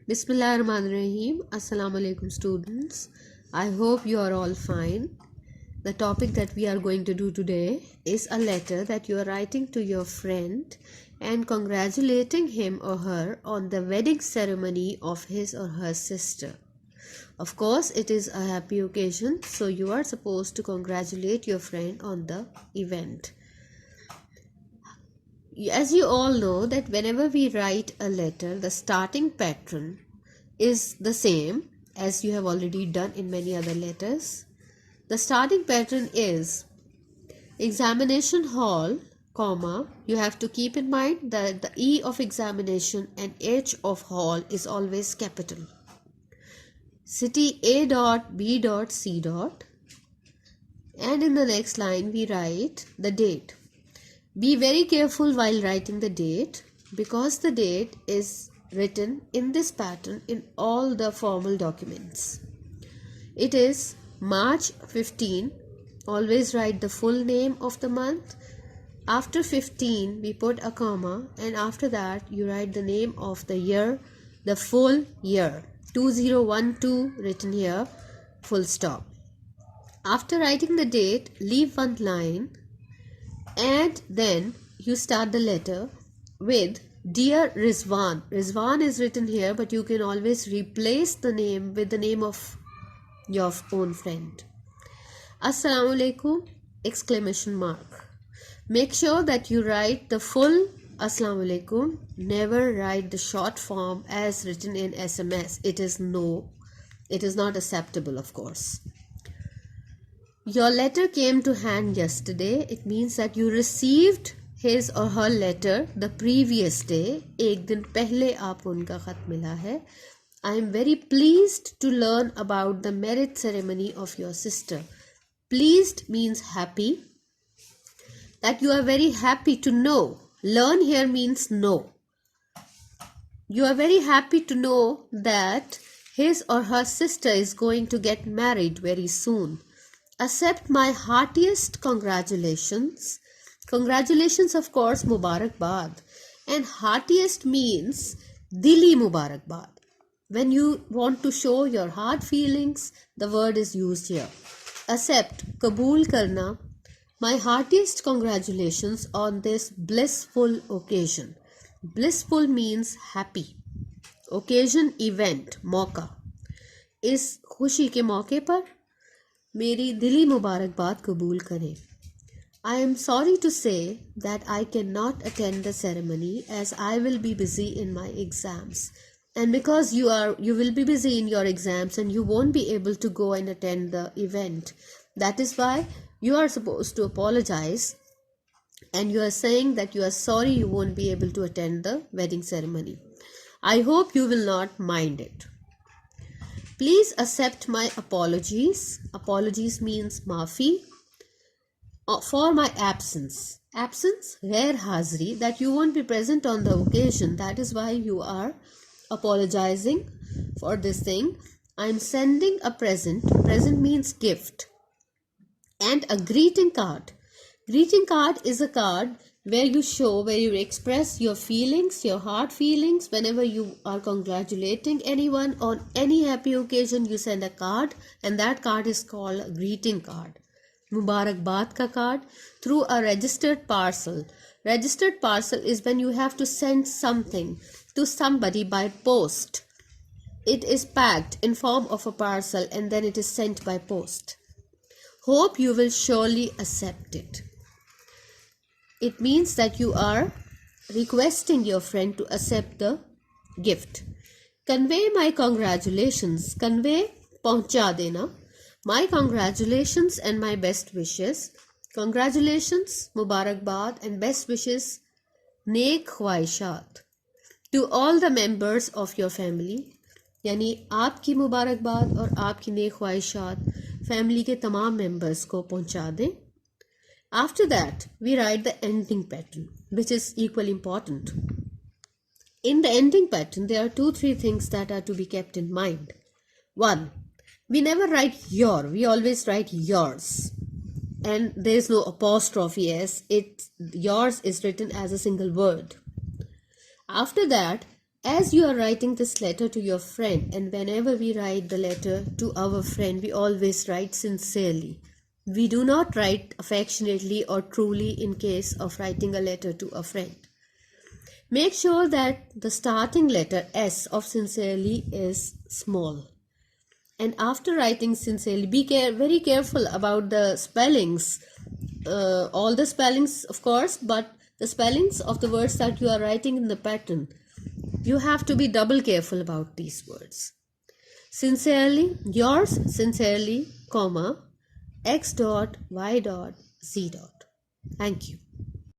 Bismillahirrahmanirrahim. Assalamu alaikum students. I hope you are all fine. The topic that we are going to do today is a letter that you are writing to your friend and congratulating him or her on the wedding ceremony of his or her sister. Of course, it is a happy occasion, so you are supposed to congratulate your friend on the event. As you all know that whenever we write a letter, the starting pattern is the same as you have already done in many other letters. The starting pattern is examination hall, comma, you have to keep in mind that the E of examination and H of hall is always capital. City A dot B dot C dot, and in the next line we write the date. Be very careful while writing the date because the date is written in this pattern in all the formal documents. It is March 15. Always write the full name of the month. After 15 we put a comma, and after that you write the name of the year, the full year. 2012 written here, full stop. After writing the date, leave one line and then you start the letter with Dear Rizwan. Rizwan is written here, but you can always replace the name with the name of your own friend. Assalamu alaikum, exclamation mark. Make sure that you write the full Assalamu alaikum. Never write the short form as written in SMS. It is not acceptable, of course. Your letter came to hand yesterday. It means that you received his or her letter the previous day. एक दिन पहले आपको उनका खत मिला है. I am very pleased to learn about the marriage ceremony of your sister. Pleased means happy. That you are very happy to know. Learn here means know. You are very happy to know that his or her sister is going to get married very soon. Accept my heartiest congratulations. Congratulations, of course, Mubarakbad. And heartiest means Dili Mubarakbad. When you want to show your heart feelings, the word is used here. Accept, Kabul Karna, my heartiest congratulations on this blissful occasion. Blissful means happy. Occasion, event, मौका. इस खुशी के मौके पर मेरी दिली मुबारकबाद कबूल करें. I am sorry to say that I cannot attend the ceremony as I will be busy in my exams. And because you will be busy in your exams and you won't be able to go and attend the event. That is why you are supposed to apologize, and you are saying that you are sorry you won't be able to attend the wedding ceremony. I hope you will not mind it. Please accept my apologies. Apologies means maafi for my absence. Absence, ghair hazri, that you won't be present on the occasion. That is why you are apologizing for this thing. I am sending a present. Present means gift. And a greeting card. Greeting card is a card where you express your feelings, your heart feelings. Whenever you are congratulating anyone on any happy occasion, you send a card, and that card is called a greeting card. Mubarakbad ka card through a registered parcel. Registered parcel is when you have to send something to somebody by post. It is packed in form of a parcel and then it is sent by post. Hope you will surely accept it. It means that you are requesting your friend to accept the gift. Convey my congratulations. Convey, पहुंचा देना. My congratulations and my best wishes. Congratulations, Mubarakbad, and best wishes, नेक ख्वाहिशात. To all the members of your family. यानी आपकी मुबारकबाद और आपकी नेक ख्वाहिशात family के तमाम मेंबर्स को पहुंचा दें. After that, we write the ending pattern, which is equally important. In the ending pattern, there are 2-3 things that are to be kept in mind. 1. We never write your, we always write yours. And there is no apostrophe s. Yours is written as a single word. After that, as you are writing this letter to your friend, and whenever we write the letter to our friend, we always write sincerely. We do not write affectionately or truly in case of writing a letter to a friend. Make sure that the starting letter S of sincerely is small. And after writing sincerely, be very careful about the spellings. All the spellings, of course, but the spellings of the words that you are writing in the pattern, you have to be double careful about these words. Sincerely, yours sincerely, comma, X dot, Y dot, Z dot. Thank you.